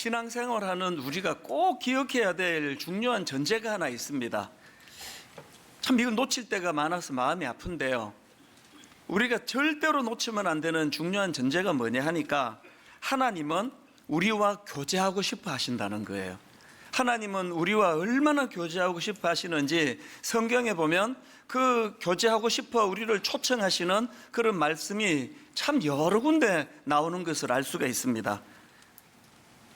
신앙생활하는 우리가 꼭 기억해야 될 중요한 전제가 하나 있습니다. 참 이건 놓칠 때가 많아서 마음이 아픈데요. 우리가 절대로 놓치면 안 되는 중요한 전제가 뭐냐 하니까 하나님은 우리와 교제하고 싶어 하신다는 거예요. 하나님은 우리와 얼마나 교제하고 싶어 하시는지 성경에 보면 그 교제하고 싶어 우리를 초청하시는 그런 말씀이 참 여러 군데 나오는 것을 알 수가 있습니다.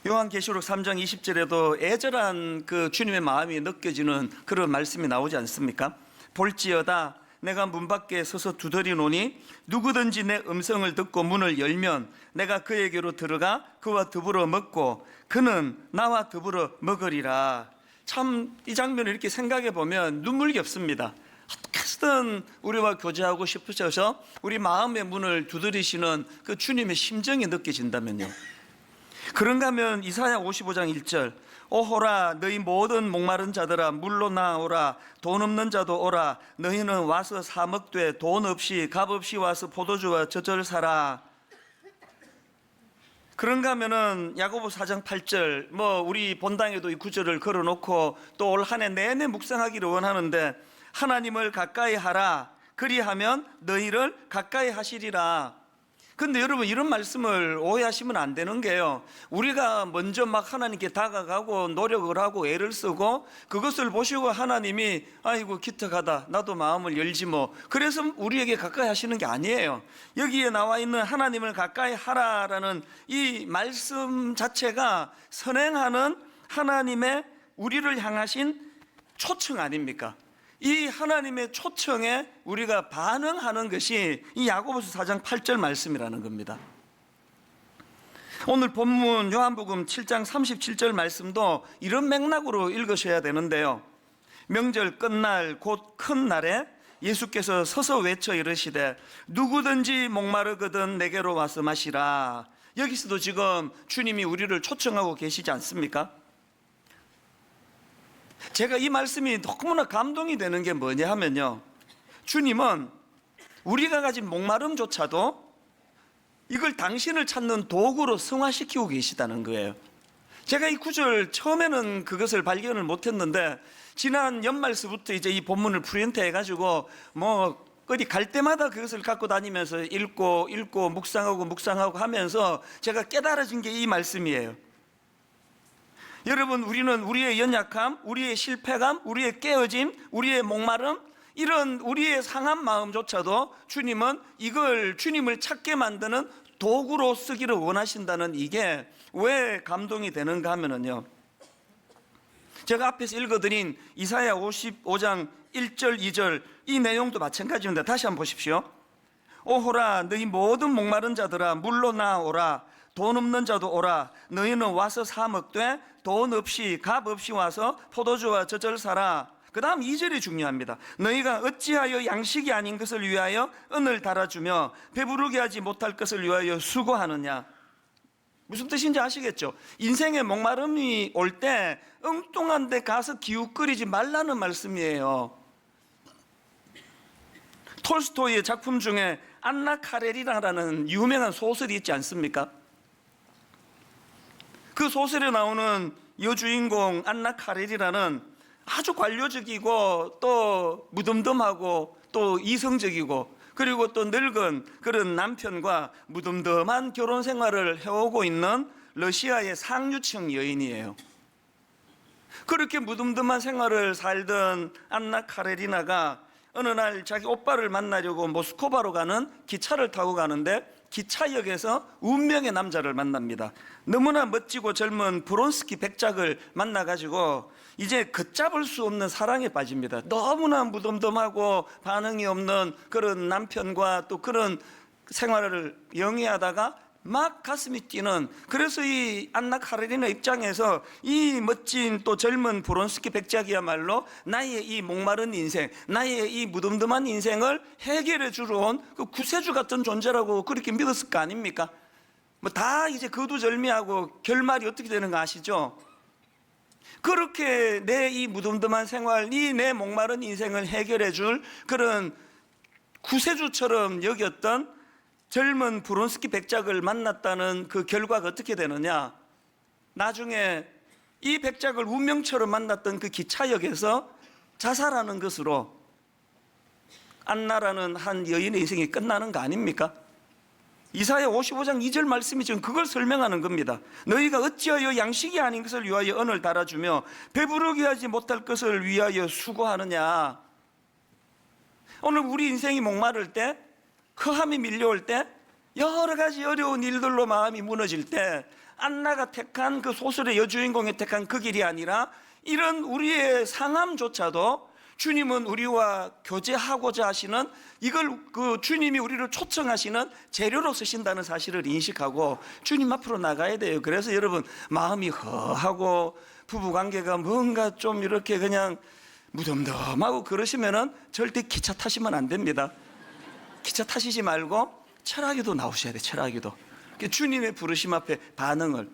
요한계시록 3장 20절에도 애절한 그 주님의 마음이 느껴지는 그런 말씀이 나오지 않습니까? 볼지어다 내가 문 밖에 서서 두드리노니 누구든지 내 음성을 듣고 문을 열면 내가 그에게로 들어가 그와 더불어 먹고 그는 나와 더불어 먹으리라. 참 이 장면을 이렇게 생각해 보면 눈물겹습니다. 어떻게든 우리와 교제하고 싶으셔서 우리 마음의 문을 두드리시는 그 주님의 심정이 느껴진다면요. 그런가 하면 이사야 55장 1절 오호라 너희 모든 목마른 자들아 물로 나오라 돈 없는 자도 오라 너희는 와서 사 먹되 돈 없이 값 없이 와서 포도주와 젖을 사라. 그런가 하면은 야고보 4장 8절 우리 본당에도 이 구절을 걸어놓고 또 올 한 해 내내 묵상하기를 원하는데 하나님을 가까이 하라 그리하면 너희를 가까이 하시리라. 근데 여러분 이런 말씀을 오해하시면 안 되는 게요, 우리가 먼저 막 하나님께 다가가고 노력을 하고 애를 쓰고 그것을 보시고 하나님이 아이고 기특하다 나도 마음을 열지 뭐 그래서 우리에게 가까이 하시는 게 아니에요. 여기에 나와 있는 하나님을 가까이 하라라는 이 말씀 자체가 선행하는 하나님의 우리를 향하신 초청 아닙니까? 이 하나님의 초청에 우리가 반응하는 것이 이 야고보서 4장 8절 말씀이라는 겁니다. 오늘 본문 요한복음 7장 37절 말씀도 이런 맥락으로 읽으셔야 되는데요. 명절 끝날 곧 큰 날에 예수께서 서서 외쳐 이르시되 누구든지 목마르거든 내게로 와서 마시라. 여기서도 지금 주님이 우리를 초청하고 계시지 않습니까? 제가 이 말씀이 너무나 감동이 되는 게 뭐냐 하면요, 주님은 우리가 가진 목마름조차도 이걸 당신을 찾는 도구로 승화시키고 계시다는 거예요. 제가 이 구절 처음에는 그것을 발견을 못했는데 지난 연말서부터 이제 이 본문을 프린트 해가지고 어디 갈 때마다 그것을 갖고 다니면서 읽고 묵상하고 하면서 제가 깨달아진 게 이 말씀이에요. 여러분, 우리는 우리의 연약함, 우리의 실패감, 우리의 깨어짐, 우리의 목마름, 이런 우리의 상한 마음조차도 주님은 이걸 주님을 찾게 만드는 도구로 쓰기를 원하신다는 이게 왜 감동이 되는가 하면요, 제가 앞에서 읽어드린 이사야 55장 1절 2절 이 내용도 마찬가지입니다. 다시 한번 보십시오. 오호라 너희 모든 목마른 자들아 물로 나오라 돈 없는 자도 오라 너희는 와서 사 먹되 돈 없이 값 없이 와서 포도주와 젖을 사라. 그 다음 2절이 중요합니다. 너희가 어찌하여 양식이 아닌 것을 위하여 은을 달아주며 배부르게 하지 못할 것을 위하여 수고하느냐. 무슨 뜻인지 아시겠죠? 인생에 목마름이 올 때 엉뚱한 데 가서 기웃거리지 말라는 말씀이에요. 톨스토이의 작품 중에 안나 카레리나라는 유명한 소설이 있지 않습니까? 그 소설에 나오는 여주인공 안나 카레리나는 아주 관료적이고 또 무덤덤하고 또 이성적이고 그리고 또 늙은 그런 남편과 무덤덤한 결혼 생활을 해오고 있는 러시아의 상류층 여인이에요. 그렇게 무덤덤한 생활을 살던 안나 카레리나가 어느 날 자기 오빠를 만나려고 모스크바로 가는 기차를 타고 가는데 기차역에서 운명의 남자를 만납니다. 너무나 멋지고 젊은 브론스키 백작을 만나가지고 이제 걷잡을 수 없는 사랑에 빠집니다. 너무나 무덤덤하고 반응이 없는 그런 남편과 또 그런 생활을 영위하다가 막 가슴이 뛰는, 그래서 이 안나 카레리나 입장에서 이 멋진 또 젊은 브론스키 백작이야말로 나의 이 목마른 인생, 나의 이 무덤덤한 인생을 해결해 주러 온 그 구세주 같은 존재라고 그렇게 믿었을 거 아닙니까? 다 이제 거두절미하고 결말이 어떻게 되는 거 아시죠? 그렇게 내 이 무덤덤한 생활, 이 내 목마른 인생을 해결해 줄 그런 구세주처럼 여겼던 젊은 브론스키 백작을 만났다는 그 결과가 어떻게 되느냐? 나중에 이 백작을 운명처럼 만났던 그 기차역에서 자살하는 것으로 안나라는 한 여인의 인생이 끝나는 거 아닙니까? 이사야 55장 2절 말씀이 지금 그걸 설명하는 겁니다. 너희가 어찌하여 양식이 아닌 것을 위하여 언을 달아주며 배부르게 하지 못할 것을 위하여 수고하느냐. 오늘 우리 인생이 목마를 때, 허함이 밀려올 때, 여러 가지 어려운 일들로 마음이 무너질 때 안나가 택한 그 소설의 여주인공이 택한 그 길이 아니라 이런 우리의 상함조차도 주님은 우리와 교제하고자 하시는, 이걸 그 주님이 우리를 초청하시는 재료로 쓰신다는 사실을 인식하고 주님 앞으로 나가야 돼요. 그래서 여러분, 마음이 허하고 부부관계가 뭔가 좀 이렇게 그냥 무덤덤하고 그러시면은 절대 기차 타시면 안 됩니다. 기차 타시지 말고 철학기도 나오셔야 돼요. 철학기도. 주님의 부르심 앞에 반응을.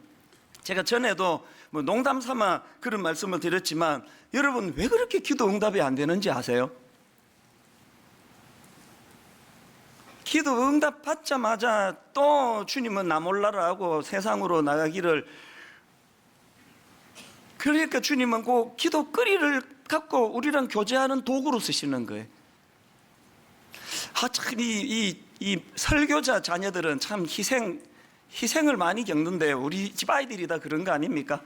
제가 전에도 뭐 농담 삼아 그런 말씀을 드렸지만 여러분, 왜 그렇게 기도 응답이 안 되는지 아세요? 기도 응답 받자마자 또 주님은 나 몰라라 하고 세상으로 나가기를, 그러니까 주님은 그 기도 거리를 갖고 우리랑 교제하는 도구로 쓰시는 거예요. 참 이 설교자 자녀들은 참 희생을 많이 겪는데요. 우리 집 아이들이 다 그런 거 아닙니까?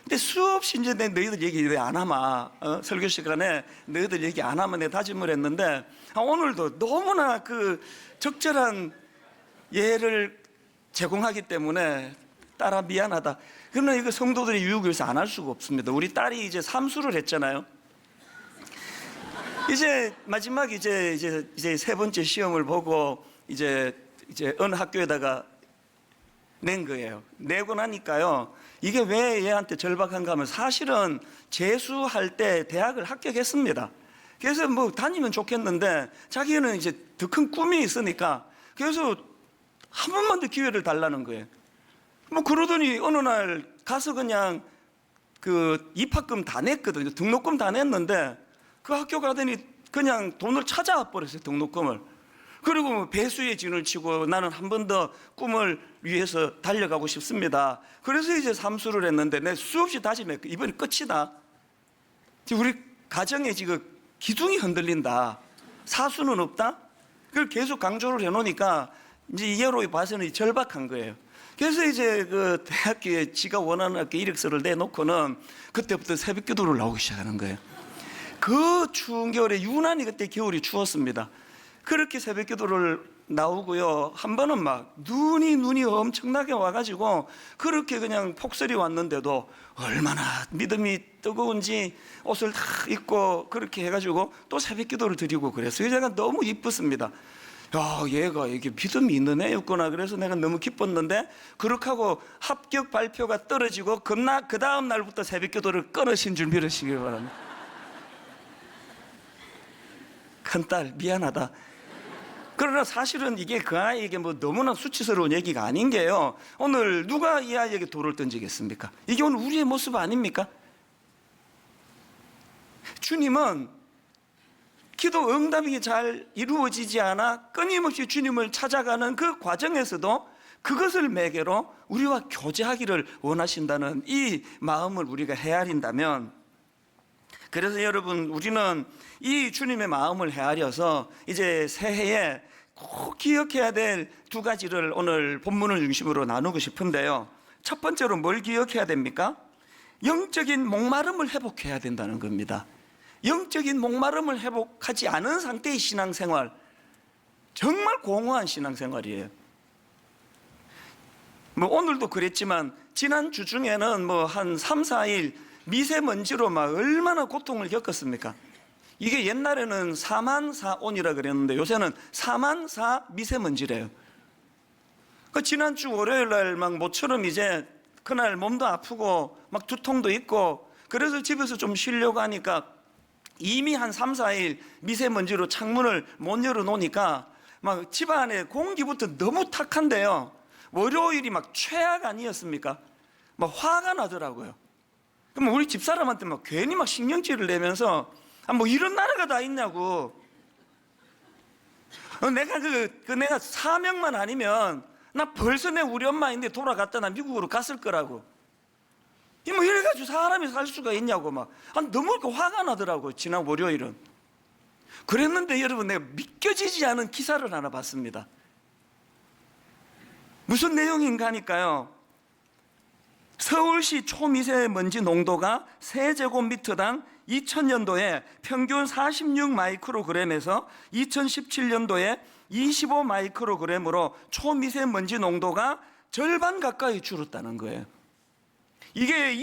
근데 수없이 이제 너희들 얘기 왜 안 하마? 설교 시간에 너희들 얘기 안 하면 내 다짐을 했는데 오늘도 너무나 그 적절한 예를 제공하기 때문에 딸아 미안하다. 그러나 이거 성도들이 유혹해서 안 할 수가 없습니다. 우리 딸이 이제 삼수를 했잖아요. 이제 마지막 이제 세 번째 시험을 보고 이제 어느 학교에다가 낸 거예요. 내고 나니까요, 이게 왜 얘한테 절박한가 하면 사실은 재수할 때 대학을 합격했습니다. 그래서 뭐 다니면 좋겠는데 자기는 이제 더 큰 꿈이 있으니까 그래서 한 번만 더 기회를 달라는 거예요. 뭐 그러더니 어느 날 가서 그냥 그 입학금 다 냈거든요. 등록금 다 냈는데 그 학교 가더니 그냥 돈을 찾아와 버렸어요. 등록금을. 그리고 뭐 배수의 진을 치고 나는 한 번 더 꿈을 위해서 달려가고 싶습니다. 그래서 이제 삼수를 했는데 내 수없이 다짐했고 이번이 끝이다. 우리 가정에 지금 기둥이 흔들린다. 사수는 없다. 그걸 계속 강조를 해놓으니까 이제 이해로 봐서는 절박한 거예요. 그래서 이제 그 대학교에 지가 원하는 학교 이력서를 내놓고는 그때부터 새벽 기도를 나오기 시작하는 거예요. 그 추운 겨울에 유난히 그때 겨울이 추웠습니다. 그렇게 새벽 기도를 나오고요. 한 번은 막 눈이 엄청나게 와가지고 그렇게 그냥 폭설이 왔는데도 얼마나 믿음이 뜨거운지 옷을 다 입고 그렇게 해가지고 또 새벽 기도를 드리고 그랬어요. 제가 너무 이뻤습니다. 야, 얘가 이게 믿음이 있는 애였구나. 그래서 내가 너무 기뻤는데 그렇게 하고 합격 발표가 떨어지고 그 다음 날부터 새벽 기도를 끊으신 줄 믿으시기 바랍니다. 큰딸 미안하다. 그러나 사실은 이게 그 아이에게 뭐 너무나 수치스러운 얘기가 아닌 게요, 오늘 누가 이 아이에게 돌을 던지겠습니까? 이게 오늘 우리의 모습 아닙니까? 주님은 기도 응답이 잘 이루어지지 않아 끊임없이 주님을 찾아가는 그 과정에서도 그것을 매개로 우리와 교제하기를 원하신다는 이 마음을 우리가 헤아린다면, 그래서 여러분, 우리는 이 주님의 마음을 헤아려서 이제 새해에 꼭 기억해야 될 두 가지를 오늘 본문을 중심으로 나누고 싶은데요. 첫 번째로 뭘 기억해야 됩니까? 영적인 목마름을 회복해야 된다는 겁니다. 영적인 목마름을 회복하지 않은 상태의 신앙생활, 정말 공허한 신앙생활이에요. 뭐 오늘도 그랬지만 지난 주 중에는 뭐 한 3, 4일 미세먼지로 막 얼마나 고통을 겪었습니까? 이게 옛날에는 4만4온이라 그랬는데 요새는 4만4 미세먼지래요. 그 지난주 월요일 날 막 모처럼 이제 그날 몸도 아프고 막 두통도 있고 그래서 집에서 좀 쉬려고 하니까 이미 한 3, 4일 미세먼지로 창문을 못 열어놓으니까 막 집 안에 공기부터 너무 탁한데요, 월요일이 막 최악 아니었습니까? 막 화가 나더라고요. 그럼 우리 집사람한테 막 괜히 막 신경질을 내면서 뭐 이런 나라가 다 있냐고. 내가 내가 사명만 아니면 나 벌써 우리 엄마인데 돌아갔다 나 미국으로 갔을 거라고. 뭐 이래가지고 사람이 살 수가 있냐고 막 너무 화가 나더라고요. 지난 월요일은. 그랬는데 여러분, 내가 믿겨지지 않은 기사를 하나 봤습니다. 무슨 내용인가 하니까요, 서울시 초미세먼지 농도가 세제곱미터당 2000년도에 평균 46마이크로그램에서 2017년도에 25마이크로그램으로 초미세먼지 농도가 절반 가까이 줄었다는 거예요. 이게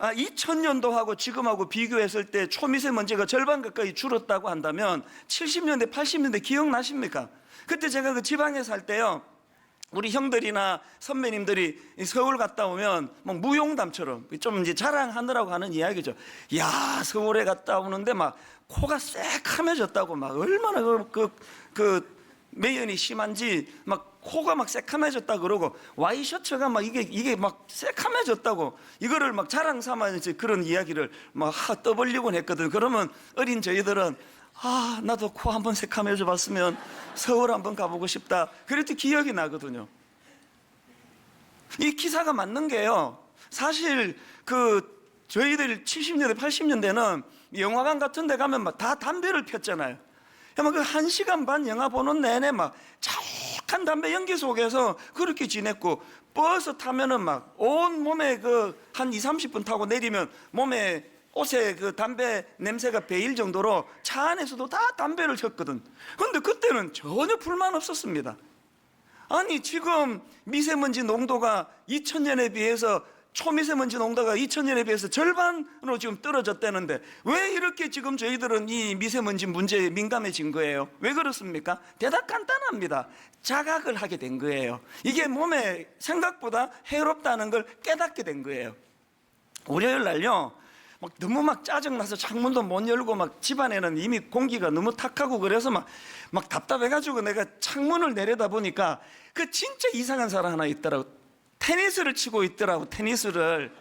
2000년도하고 지금하고 비교했을 때 초미세먼지가 절반 가까이 줄었다고 한다면 70년대, 80년대 기억나십니까? 그때 제가 그 지방에 살 때요, 우리 형들이나 선배님들이 서울 갔다 오면 막 무용담처럼 좀 이제 자랑하느라고 하는 이야기죠. 야, 서울에 갔다 오는데 막 코가 새카매졌다고, 막 얼마나 그 매연이 심한지 막 코가 막 새카매졌다 그러고, 와이셔츠가 막 이게 막 새카매졌다고, 이거를 막 자랑 삼아서 그런 이야기를 막 떠벌리곤 했거든. 그러면 어린 저희들은 나도 코 한번 새카매져 봤으면 서울 한번 가보고 싶다, 그랬더니 기억이 나거든요. 이 기사가 맞는 게요, 사실 저희들 70년대 80년대는 영화관 같은 데 가면 막 다 담배를 폈잖아요. 막 그 1시간 반 영화 보는 내내 막 자욱한 담배 연기 속에서 그렇게 지냈고, 버스 타면은 막 온 몸에 한 20-30분 타고 내리면 몸에 옷에 담배 냄새가 배일 정도로 차 안에서도 다 담배를 폈거든. 그런데 그때는 전혀 불만 없었습니다. 아니, 지금 미세먼지 농도가 2000년에 비해서, 초미세먼지 농도가 2000년에 비해서 절반으로 지금 떨어졌다는데 왜 이렇게 지금 저희들은 이 미세먼지 문제에 민감해진 거예요? 왜 그렇습니까? 대답 간단합니다. 자각을 하게 된 거예요. 이게 몸에 생각보다 해롭다는 걸 깨닫게 된 거예요. 월요일 날요, 너무 막 짜증나서 창문도 못 열고, 막 집안에는 이미 공기가 너무 탁하고 그래서 막 답답해가지고 내가 창문을 내려다 보니까 진짜 이상한 사람 하나 있더라고. 테니스를 치고 있더라고, 테니스를.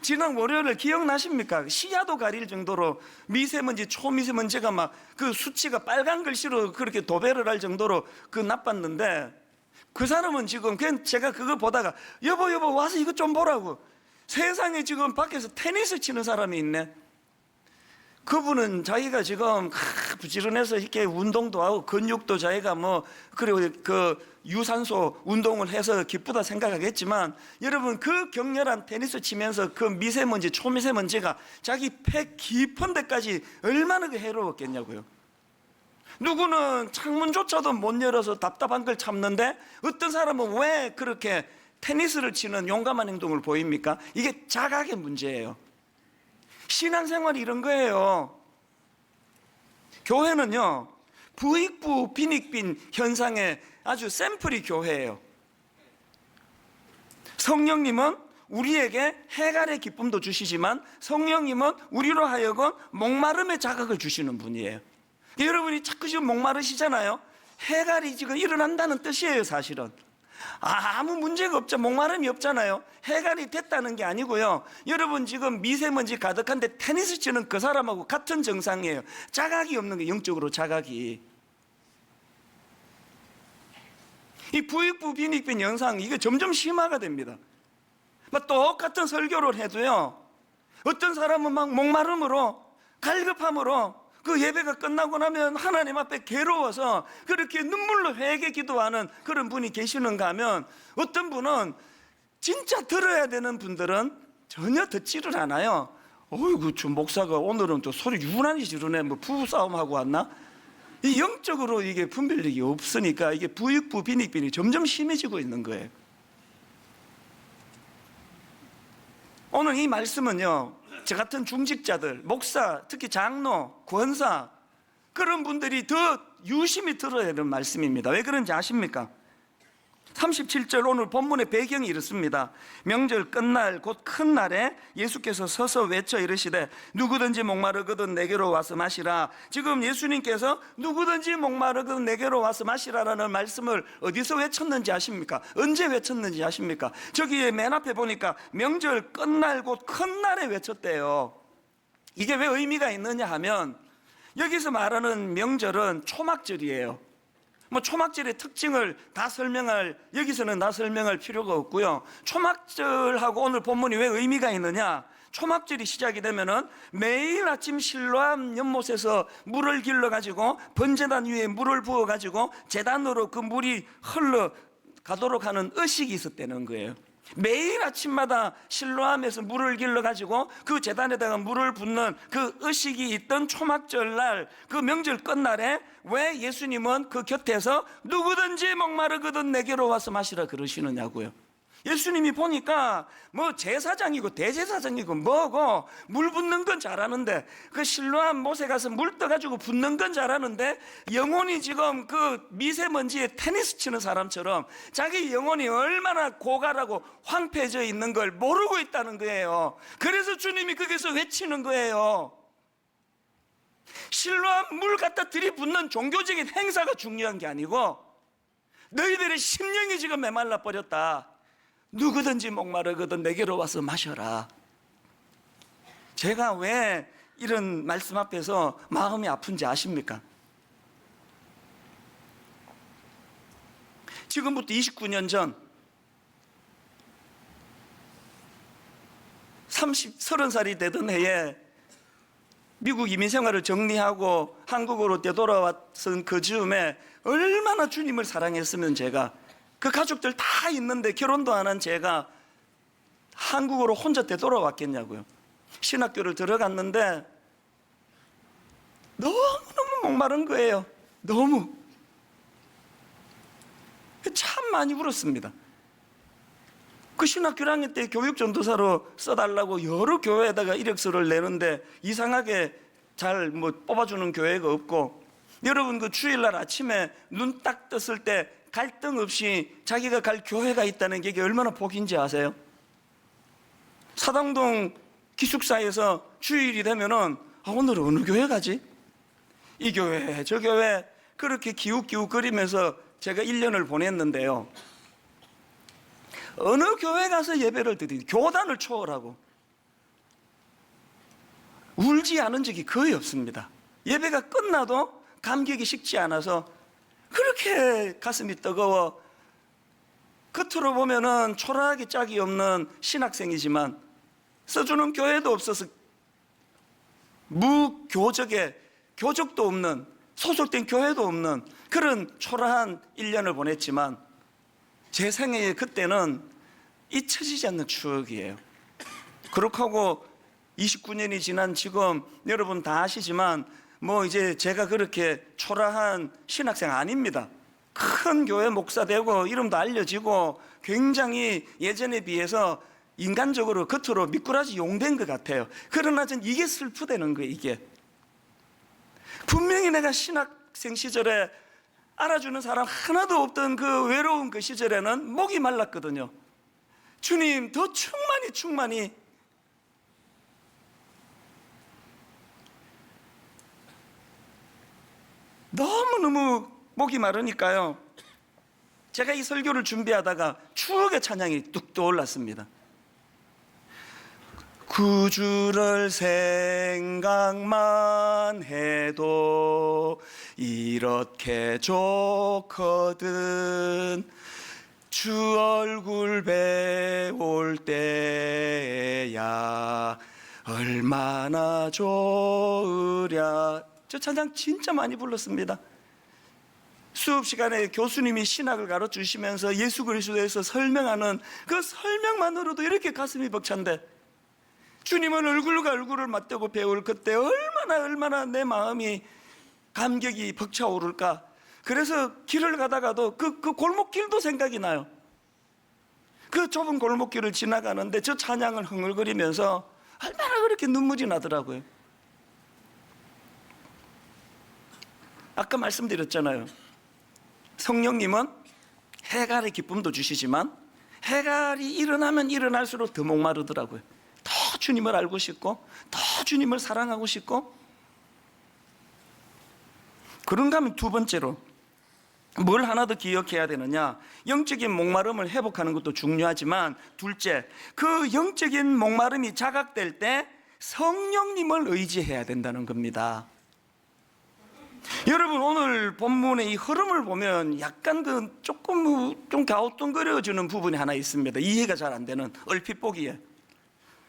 지난 월요일을 기억나십니까? 시야도 가릴 정도로 미세먼지, 초미세먼지가 막 수치가 빨간 글씨로 그렇게 도배를 할 정도로 나빴는데, 그 사람은 지금 그냥 제가 그거 보다가 여보 와서 이거 좀 보라고, 세상에 지금 밖에서 테니스 치는 사람이 있네. 그분은 자기가 지금 부지런해서 이렇게 운동도 하고 근육도 자기가 그리고 유산소 운동을 해서 기쁘다 생각하겠지만, 여러분, 격렬한 테니스 치면서 미세먼지, 초미세먼지가 자기 폐 깊은 데까지 얼마나 해로웠겠냐고요. 누구는 창문조차도 못 열어서 답답한 걸 참는데, 어떤 사람은 왜 그렇게 테니스를 치는 용감한 행동을 보입니까? 이게 자각의 문제예요. 신앙생활이 이런 거예요. 교회는요, 부익부 빈익빈 현상의 아주 샘플이 교회예요. 성령님은 우리에게 해갈의 기쁨도 주시지만, 성령님은 우리로 하여금 목마름의 자각을 주시는 분이에요. 여러분이 자꾸 지금 목마르시잖아요. 해갈이 지금 일어난다는 뜻이에요. 사실은 아무 문제가 없죠. 목마름이 없잖아요. 해갈이 됐다는 게 아니고요, 여러분 지금 미세먼지 가득한데 테니스 치는 그 사람하고 같은 정상이에요. 자각이 없는 게, 영적으로 자각이. 이 부익부 빈익빈 현상, 이게 점점 심화가 됩니다. 똑같은 설교를 해도요, 어떤 사람은 막 목마름으로, 갈급함으로 예배가 끝나고 나면 하나님 앞에 괴로워서 그렇게 눈물로 회개 기도하는 그런 분이 계시는가 하면, 어떤 분은 진짜 들어야 되는 분들은 전혀 듣지를 않아요. 어이구, 저 목사가 오늘은 또 소리 유난히 지르네, 부부싸움하고 왔나? 이 영적으로 이게 분별력이 없으니까 이게 부익부 빈익빈이 점점 심해지고 있는 거예요. 오늘 이 말씀은요, 저 같은 중직자들, 목사, 특히 장로, 권사, 그런 분들이 더 유심히 들어야 되는 말씀입니다. 왜 그런지 아십니까? 37절 오늘 본문의 배경이 이렇습니다. 명절 끝날 곧 큰 날에 예수께서 서서 외쳐 이르시되 누구든지 목마르거든 내게로 와서 마시라. 지금 예수님께서 누구든지 목마르거든 내게로 와서 마시라라는 말씀을 어디서 외쳤는지 아십니까? 언제 외쳤는지 아십니까? 저기에 맨 앞에 보니까 명절 끝날 곧 큰 날에 외쳤대요. 이게 왜 의미가 있느냐 하면, 여기서 말하는 명절은 초막절이에요. 뭐 초막절의 특징을 다 여기서는 다 설명할 필요가 없고요. 초막절하고 오늘 본문이 왜 의미가 있느냐? 초막절이 시작이 되면은 매일 아침 실로암 연못에서 물을 길러 가지고 번제단 위에 물을 부어 가지고 제단으로 그 물이 흘러 가도록 하는 의식이 있었다는 거예요. 매일 아침마다 실로암에서 물을 길러 가지고 그 제단에다가 물을 붓는 그 의식이 있던 초막절날, 그 명절 끝날에 왜 예수님은 그 곁에서 누구든지 목마르거든 내게로 와서 마시라 그러시느냐고요. 예수님이 보니까 뭐 제사장이고 대제사장이고 뭐고 물 붓는 건 잘하는데, 그 실로암 못에 가서 물 떠가지고 붓는 건 잘하는데, 영혼이 지금 그 미세먼지에 테니스 치는 사람처럼 자기 영혼이 얼마나 고갈하고 황폐해져 있는 걸 모르고 있다는 거예요. 그래서 주님이 거기서 외치는 거예요. 실로암 물 갖다 들이붓는 종교적인 행사가 중요한 게 아니고 너희들의 심령이 지금 메말라 버렸다. 누구든지 목마르거든 내게로 와서 마셔라. 제가 왜 이런 말씀 앞에서 마음이 아픈지 아십니까? 지금부터 29년 전 30살이 되던 해에 미국 이민생활을 정리하고 한국으로 되돌아왔던 그 즈음에 얼마나 주님을 사랑했으면 제가, 그 가족들 다 있는데 결혼도 안 한 제가 한국으로 혼자 되돌아왔겠냐고요. 신학교를 들어갔는데 너무너무 목마른 거예요. 너무. 참 많이 울었습니다. 그 신학교 1학년 때 교육전도사로 써달라고 여러 교회에다가 이력서를 내는데 이상하게 잘 뭐 뽑아주는 교회가 없고, 여러분 그 주일날 아침에 눈 딱 떴을 때 갈등 없이 자기가 갈 교회가 있다는 게 이게 얼마나 복인지 아세요? 사당동 기숙사에서 주일이 되면은 오늘 어느 교회 가지? 이 교회 저 교회 그렇게 기웃기웃거리면서 제가 1년을 보냈는데요, 어느 교회 가서 예배를 드리니 교단을 초월하고 울지 않은 적이 거의 없습니다. 예배가 끝나도 감격이 식지 않아서 그렇게 가슴이 뜨거워. 겉으로 보면은 초라하게 짝이 없는 신학생이지만 써주는 교회도 없어서 무교적에 교적도 없는, 소속된 교회도 없는 그런 초라한 1년을 보냈지만 제 생애에 그때는 잊혀지지 않는 추억이에요. 그렇게 하고 29년이 지난 지금 여러분 다 아시지만 뭐 이제 제가 그렇게 초라한 신학생 아닙니다. 큰 교회 목사 되고 이름도 알려지고 굉장히 예전에 비해서 인간적으로 겉으로 미꾸라지 용된 것 같아요. 그러나 전 이게 슬프다는 거예요. 이게 분명히 내가 신학생 시절에 알아주는 사람 하나도 없던 그 외로운 그 시절에는 목이 말랐거든요. 주님 더 충만히 너무너무 목이 마르니까요, 제가 이 설교를 준비하다가 추억의 찬양이 뚝 떠올랐습니다. 구주를 생각만 해도 이렇게 좋거든, 주 얼굴 배울 때야 얼마나 좋으랴. 저 찬양 진짜 많이 불렀습니다. 수업 시간에 교수님이 신학을 가르쳐 주시면서 예수 그리스도에서 설명하는 그 설명만으로도 이렇게 가슴이 벅찬데, 주님은 얼굴과 얼굴을 맞대고 배울 그때 얼마나 내 마음이 감격이 벅차오를까. 그래서 길을 가다가도 그 골목길도 생각이 나요. 그 좁은 골목길을 지나가는데 저 찬양을 흥얼거리면서 얼마나 그렇게 눈물이 나더라고요. 아까 말씀드렸잖아요. 성령님은 해갈의 기쁨도 주시지만 해갈이 일어나면 일어날수록 더 목마르더라고요. 더 주님을 알고 싶고 더 주님을 사랑하고 싶고. 그런가 하면 두 번째로 뭘 하나 더 기억해야 되느냐, 영적인 목마름을 회복하는 것도 중요하지만 둘째, 그 영적인 목마름이 자각될 때 성령님을 의지해야 된다는 겁니다. 여러분, 오늘 본문의 이 흐름을 보면 약간 조금 좀 갸우뚱거려지는 부분이 하나 있습니다. 이해가 잘 안 되는, 얼핏 보기에.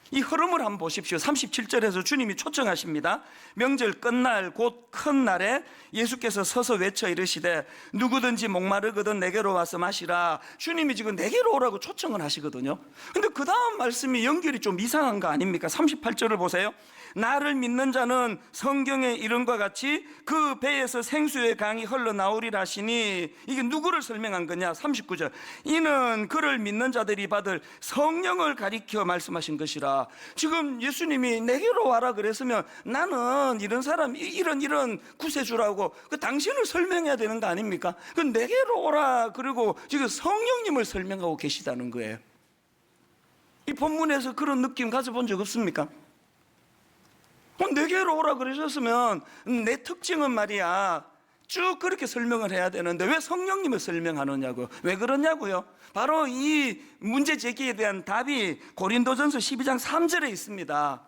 이 흐름을 한번 보십시오. 37절에서 주님이 초청하십니다. 명절 끝날 곧 큰 날에 예수께서 서서 외쳐 이르시되 누구든지 목마르거든 내게로 와서 마시라. 주님이 지금 내게로 오라고 초청을 하시거든요. 근데 그 다음 말씀이 연결이 좀 이상한 거 아닙니까? 38절을 보세요. 나를 믿는 자는 성경에 이른과 같이 그 배에서 생수의 강이 흘러나오리라 하시니, 이게 누구를 설명한 거냐? 39절, 이는 그를 믿는 자들이 받을 성령을 가리켜 말씀하신 것이라. 지금 예수님이 내게로 와라 그랬으면 나는 이런 사람, 이런 구세주라고 그 당신을 설명해야 되는 거 아닙니까? 그 내게로 오라 그리고 지금 성령님을 설명하고 계시다는 거예요. 이 본문에서 그런 느낌 가져본 적 없습니까? 내게로 오라 그러셨으면 내 특징은 말이야 쭉 그렇게 설명을 해야 되는데 왜 성령님을 설명하느냐고요. 왜 그러냐고요. 바로 이 문제 제기에 대한 답이 고린도전서 12장 3절에 있습니다.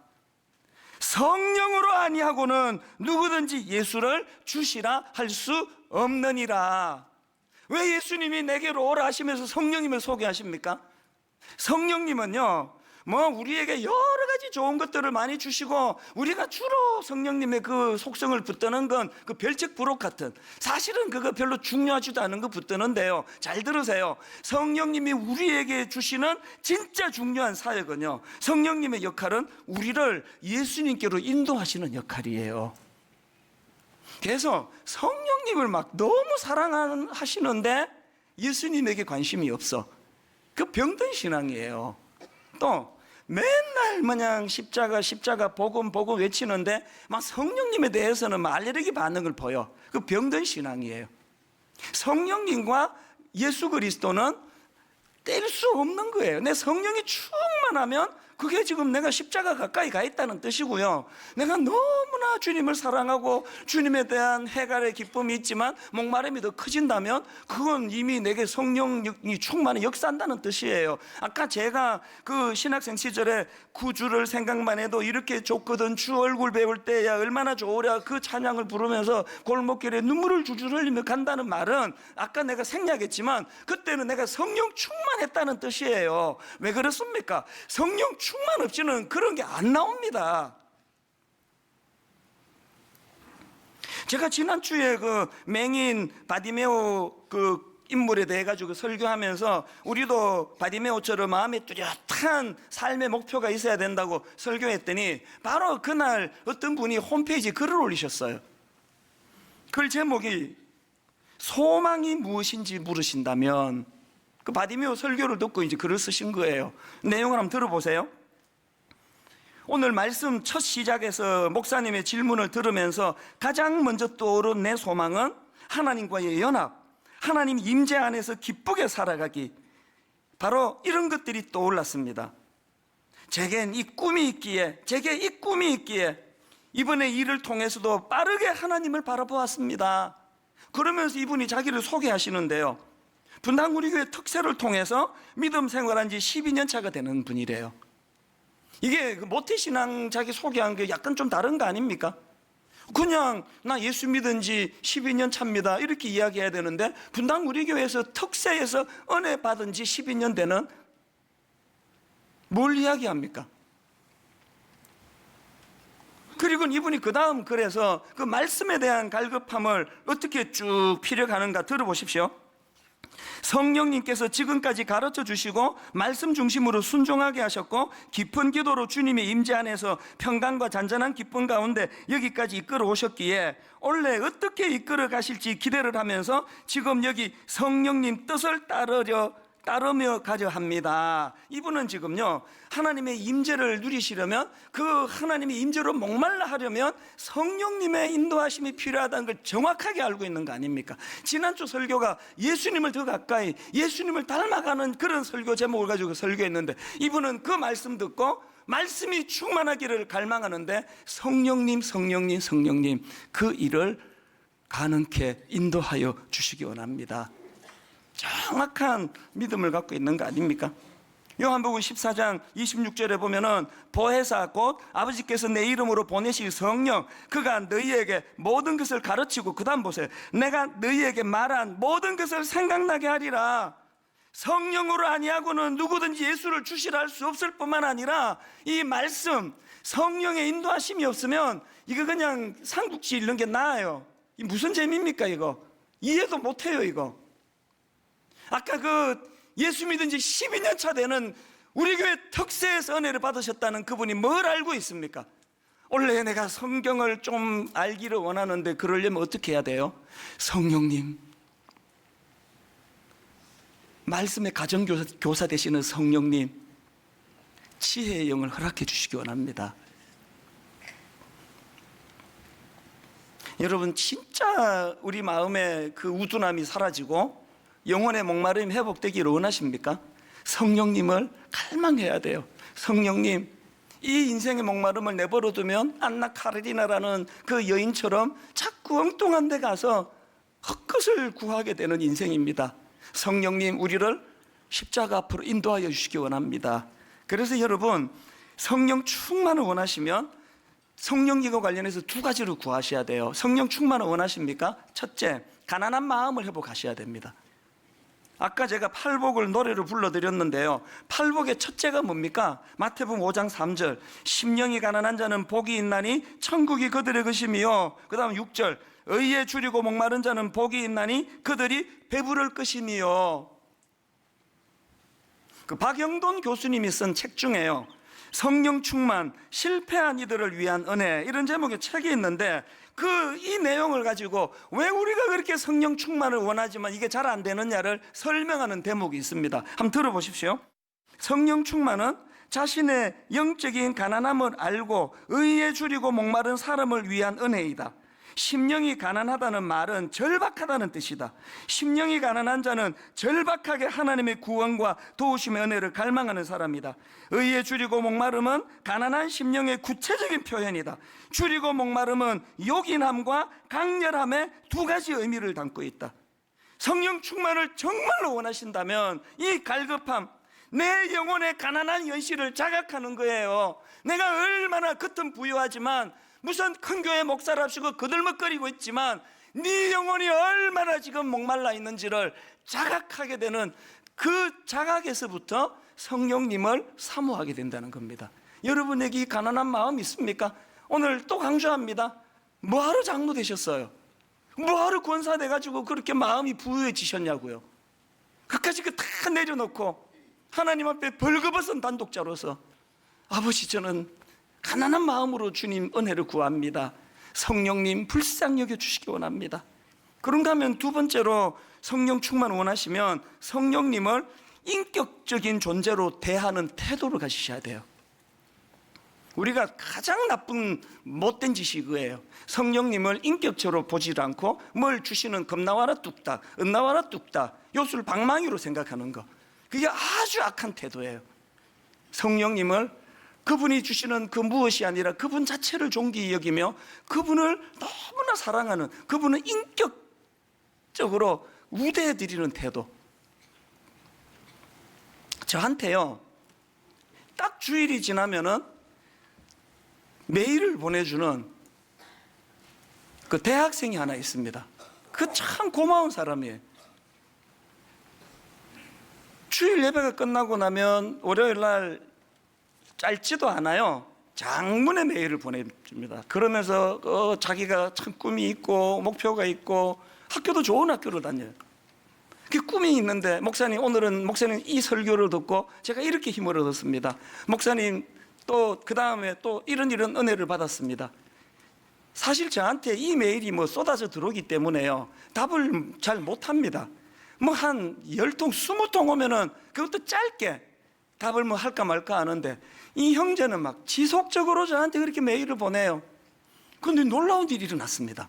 성령으로 아니하고는 누구든지 예수를 주시라 할 수 없느니라. 왜 예수님이 내게로 오라 하시면서 성령님을 소개하십니까? 성령님은요, 우리에게 여러 가지 좋은 것들을 많이 주시고, 우리가 주로 성령님의 그 속성을 붙드는 건 그 별책 부록 같은, 사실은 그거 별로 중요하지도 않은 거 붙드는데요. 잘 들으세요. 성령님이 우리에게 주시는 진짜 중요한 사역은요, 성령님의 역할은 우리를 예수님께로 인도하시는 역할이에요. 그래서 성령님을 막 너무 사랑하시는데 예수님에게 관심이 없어. 그 병든 신앙이에요. 또 맨날 마냥 십자가 복음 외치는데 막 성령님에 대해서는 막 알레르기 반응을 보여. 그 병든 신앙이에요. 성령님과 예수 그리스도는 뗄 수 없는 거예요. 내 성령이 충만하면 그게 지금 내가 십자가 가까이 가 있다는 뜻이고요. 내가 너무나 주님을 사랑하고 주님에 대한 해갈의 기쁨이 있지만 목마름이 더 커진다면 그건 이미 내게 성령이 충만히 역사한다는 뜻이에요. 아까 제가 그 신학생 시절에 구주를 생각만 해도 이렇게 좋거든, 주 얼굴 배울 때야 얼마나 좋으랴, 그 찬양을 부르면서 골목길에 눈물을 줄줄 흘리며 간다는 말은 아까 내가 생략했지만 그때는 내가 성령 충만했다는 뜻이에요. 왜 그렇습니까? 성령 충만 없이는 그런 게 안 나옵니다. 제가 지난주에 그 맹인 바디메오 그 인물에 대해 가지고 설교하면서 우리도 바디메오처럼 마음에 뚜렷한 삶의 목표가 있어야 된다고 설교했더니 바로 그날 어떤 분이 홈페이지에 글을 올리셨어요. 글 제목이 소망이 무엇인지 물으신다면, 그 바디메오 설교를 듣고 이제 글을 쓰신 거예요. 내용을 한번 들어보세요. 오늘 말씀 첫 시작에서 목사님의 질문을 들으면서 가장 먼저 떠오른 내 소망은 하나님과의 연합, 하나님 임재 안에서 기쁘게 살아가기, 바로 이런 것들이 떠올랐습니다. 제게 이 꿈이 있기에 이번에 일을 통해서도 빠르게 하나님을 바라보았습니다. 그러면서 이분이 자기를 소개하시는데요, 분당 우리 교회 특세를 통해서 믿음 생활한 지 12년 차가 되는 분이래요. 이게 모태신앙 자기 소개한 게 약간 좀 다른 거 아닙니까? 그냥 나 예수 믿은 지 12년 차입니다 이렇게 이야기해야 되는데, 분당 우리 교회에서 특세에서 은혜 받은 지 12년 되는, 뭘 이야기합니까? 그리고 이분이 그 다음 글에서 그 말씀에 대한 갈급함을 어떻게 쭉 피력하는가 들어보십시오. 성령님께서 지금까지 가르쳐 주시고 말씀 중심으로 순종하게 하셨고 깊은 기도로 주님의 임재 안에서 평강과 잔잔한 기쁨 가운데 여기까지 이끌어 오셨기에 원래 어떻게 이끌어 가실지 기대를 하면서 지금 여기 성령님 뜻을 따르며 가려 합니다. 이분은 지금요, 하나님의 임재를 누리시려면, 그 하나님의 임재로 목말라 하려면 성령님의 인도하심이 필요하다는 걸 정확하게 알고 있는 거 아닙니까? 지난주 설교가 예수님을 더 가까이, 예수님을 닮아가는 그런 설교 제목을 가지고 설교했는데, 이분은 그 말씀 듣고 말씀이 충만하기를 갈망하는데 성령님 그 일을 가능케 인도하여 주시기 원합니다. 정확한 믿음을 갖고 있는 거 아닙니까? 요한복음 14장 26절에 보면은 보혜사 곧 아버지께서 내 이름으로 보내실 성령, 그가 너희에게 모든 것을 가르치고, 그 다음 보세요. 내가 너희에게 말한 모든 것을 생각나게 하리라. 성령으로 아니하고는 누구든지 예수를 주시라 할 수 없을 뿐만 아니라, 이 말씀, 성령의 인도하심이 없으면 이거 그냥 삼국지 읽는 게 나아요. 이 무슨 재미입니까 이거? 이해도 못해요 이거. 아까 그 예수 믿은 지 12년 차 되는 우리 교회 특세에서 은혜를 받으셨다는 그분이 뭘 알고 있습니까? 원래 내가 성경을 좀 알기를 원하는데 그러려면 어떻게 해야 돼요? 성령님, 말씀의 가정교사 되시는 성령님, 지혜의 영을 허락해 주시기 원합니다. 여러분, 진짜 우리 마음의 그 우둔함이 사라지고 영혼의 목마름이 회복되기를 원하십니까? 성령님을 갈망해야 돼요. 성령님, 이 인생의 목마름을 내버려 두면 안나 카레리나라는 그 여인처럼 자꾸 엉뚱한 데 가서 헛것을 구하게 되는 인생입니다. 성령님, 우리를 십자가 앞으로 인도하여 주시기 원합니다. 그래서 여러분, 성령 충만을 원하시면 성령님과 관련해서 두 가지로 구하셔야 돼요. 성령 충만을 원하십니까? 첫째, 가난한 마음을 회복하셔야 됩니다. 아까 제가 팔복을 노래로 불러드렸는데요, 팔복의 첫째가 뭡니까? 마태복음 5장 3절, 심령이 가난한 자는 복이 있나니 천국이 그들의 것이며, 그 다음 6절, 의에 줄이고 목마른 자는 복이 있나니 그들이 배부를 것이며. 그 박영돈 교수님이 쓴 책 중에요, 성령 충만, 실패한 이들을 위한 은혜, 이런 제목의 책이 있는데, 이 내용을 가지고 왜 우리가 그렇게 성령 충만을 원하지만 이게 잘 안 되느냐를 설명하는 대목이 있습니다. 한번 들어보십시오. 성령 충만은 자신의 영적인 가난함을 알고 의에 줄이고 목마른 사람을 위한 은혜이다. 심령이 가난하다는 말은 절박하다는 뜻이다. 심령이 가난한 자는 절박하게 하나님의 구원과 도우심의 은혜를 갈망하는 사람이다. 의에 줄이고 목마름은 가난한 심령의 구체적인 표현이다. 줄이고 목마름은 요긴함과 강렬함의 두 가지 의미를 담고 있다. 성령 충만을 정말로 원하신다면 이 갈급함, 내 영혼의 가난한 현실을 자각하는 거예요. 내가 얼마나 겉은 부유하지만, 무슨 큰 교회 목사랍시고 거들먹거리고 있지만 네 영혼이 얼마나 지금 목말라 있는지를 자각하게 되는 그 자각에서부터 성령님을 사모하게 된다는 겁니다. 여러분에게 이 가난한 마음 있습니까? 오늘 또 강조합니다. 뭐하러 장로 되셨어요? 뭐하러 권사 돼가지고 그렇게 마음이 부유해지셨냐고요. 그까지 다 내려놓고 하나님 앞에 벌거벗은 단독자로서, 아버지, 저는 가난한 마음으로 주님 은혜를 구합니다. 성령님 불쌍히 여겨 주시기 원합니다. 그런가 하면 두 번째로 성령 충만 원하시면 성령님을 인격적인 존재로 대하는 태도를 가지셔야 돼요. 우리가 가장 나쁜 못된 짓이 그거예요. 성령님을 인격적으로 보지 않고 뭘 주시는 겁나와라 뚝딱, 은나와라 뚝딱, 요술 방망이로 생각하는 거, 그게 아주 악한 태도예요. 성령님을 그분이 주시는 그 무엇이 아니라 그분 자체를 존귀히 여기며 그분을 너무나 사랑하는, 그분은 인격적으로 우대해 드리는 태도. 저한테요, 딱 주일이 지나면은 메일을 보내주는 그 대학생이 하나 있습니다. 그 참 고마운 사람이에요. 주일 예배가 끝나고 나면 월요일 날 짧지도 않아요, 장문의 메일을 보내줍니다. 그러면서 자기가 참 꿈이 있고 목표가 있고 학교도 좋은 학교를 다녀요. 그 꿈이 있는데, 목사님, 오늘은 목사님 이 설교를 듣고 제가 이렇게 힘을 얻었습니다. 목사님, 또 그 다음에 또 이런 은혜를 받았습니다. 사실 저한테 이 메일이 쏟아져 들어오기 때문에요, 답을 잘 못합니다. 한 10통, 20통 오면은 그것도 짧게 답을 할까 말까 하는데, 이 형제는 막 지속적으로 저한테 그렇게 메일을 보내요. 그런데 놀라운 일이 일어났습니다.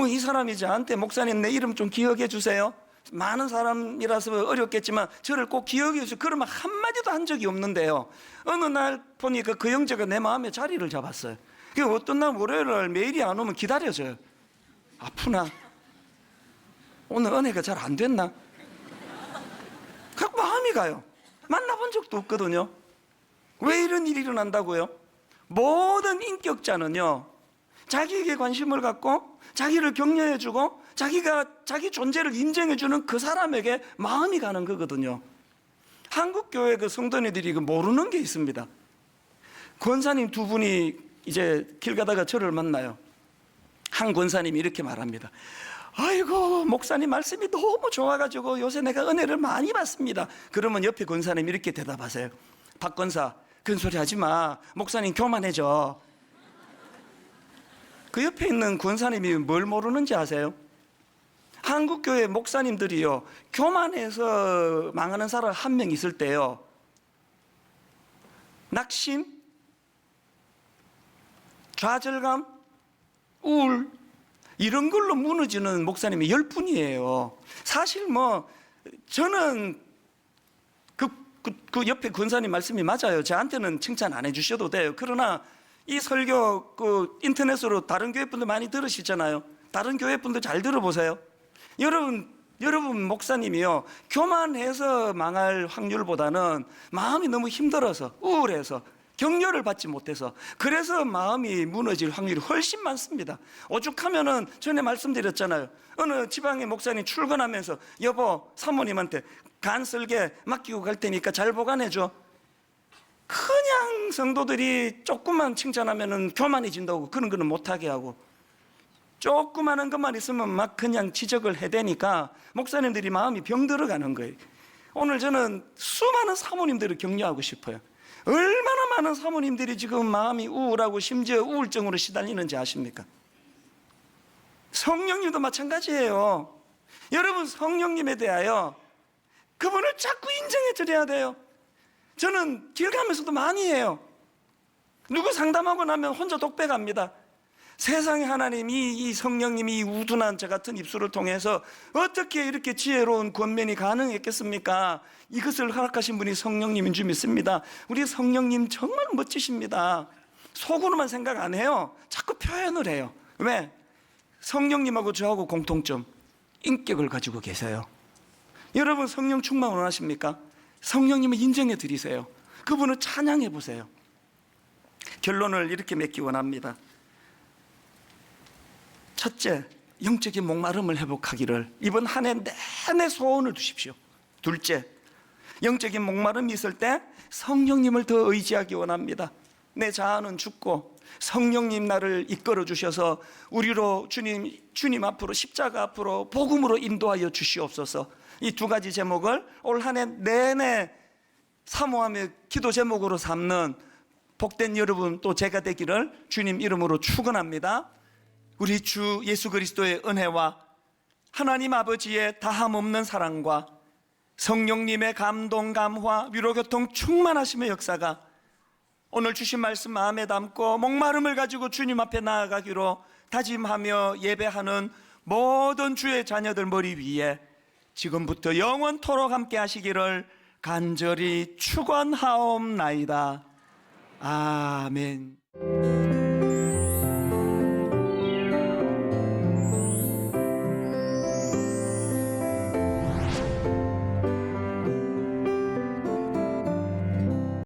이 사람이 저한테, 목사님 내 이름 좀 기억해 주세요, 많은 사람이라서 어렵겠지만 저를 꼭 기억해 주세요, 그러면 한마디도 한 적이 없는데요, 어느 날 보니까 그 형제가 내 마음에 자리를 잡았어요. 어떤 날 월요일 날 메일이 안 오면 기다려져요. 아프나? 오늘 은혜가 잘 안 됐나? 각 마음이 가요. 만나본 적도 없거든요. 왜 이런 일이 일어난다고요? 모든 인격자는요, 자기에게 관심을 갖고 자기를 격려해주고 자기 존재를 인정해주는 그 사람에게 마음이 가는 거거든요. 한국 교회 그 성도님들이 모르는 게 있습니다. 권사님 두 분이 이제 길 가다가 저를 만나요. 한 권사님이 이렇게 말합니다. 아이고, 목사님 말씀이 너무 좋아가지고 요새 내가 은혜를 많이 받습니다. 그러면 옆에 권사님이 이렇게 대답하세요. 박 권사, 그런 소리 하지 마. 목사님 교만해져. 그 옆에 있는 권사님이 뭘 모르는지 아세요? 한국교회 목사님들이요, 교만해서 망하는 사람 한 명 있을 때요, 낙심, 좌절감, 우울, 이런 걸로 무너지는 목사님이 10분이에요. 사실 저는 그 옆에 권사님 말씀이 맞아요. 저한테는 칭찬 안 해주셔도 돼요. 그러나 이 설교 인터넷으로 다른 교회 분들 많이 들으시잖아요. 다른 교회 분들 잘 들어보세요. 여러분 목사님이요, 교만해서 망할 확률보다는 마음이 너무 힘들어서, 우울해서, 격려를 받지 못해서, 그래서 마음이 무너질 확률이 훨씬 많습니다. 오죽하면은 전에 말씀드렸잖아요. 어느 지방의 목사님 출근하면서 여보, 사모님한테 간 설계 맡기고 갈 테니까 잘 보관해줘. 그냥 성도들이 조금만 칭찬하면은 교만해진다고 그런 거는 못하게 하고, 조그마한 것만 있으면 막 그냥 지적을 해대니까 목사님들이 마음이 병들어가는 거예요. 오늘 저는 수많은 사모님들을 격려하고 싶어요. 얼마나 많은 사모님들이 지금 마음이 우울하고 심지어 우울증으로 시달리는지 아십니까? 성령님도 마찬가지예요. 여러분, 성령님에 대하여 그분을 자꾸 인정해 드려야 돼요. 저는 길 가면서도 많이 해요. 누구 상담하고 나면 혼자 독백합니다. 세상에 하나님이, 이 성령님이 이 우둔한 저 같은 입술을 통해서 어떻게 이렇게 지혜로운 권면이 가능했겠습니까? 이것을 허락하신 분이 성령님인 줄 믿습니다. 우리 성령님 정말 멋지십니다. 속으로만 생각 안 해요. 자꾸 표현을 해요. 왜? 성령님하고 저하고 공통점, 인격을 가지고 계세요. 여러분, 성령 충만 원하십니까? 성령님을 인정해 드리세요. 그분을 찬양해 보세요. 결론을 이렇게 맺기 원합니다. 첫째, 영적인 목마름을 회복하기를 이번 한 해 내내 소원을 두십시오. 둘째, 영적인 목마름이 있을 때 성령님을 더 의지하기 원합니다. 내 자아는 죽고 성령님 나를 이끌어 주셔서 우리로 주님 앞으로, 십자가 앞으로 복음으로 인도하여 주시옵소서. 이 두 가지 제목을 올 한 해 내내 사모하며 기도 제목으로 삼는 복된 여러분, 또 제가 되기를 주님 이름으로 축원합니다. 우리 주 예수 그리스도의 은혜와 하나님 아버지의 다함없는 사랑과 성령님의 감동, 감화, 위로, 교통, 충만하심의 역사가 오늘 주신 말씀 마음에 담고 목마름을 가지고 주님 앞에 나아가기로 다짐하며 예배하는 모든 주의 자녀들 머리 위에 지금부터 영원토록 함께 하시기를 간절히 축원하옵나이다. 아멘.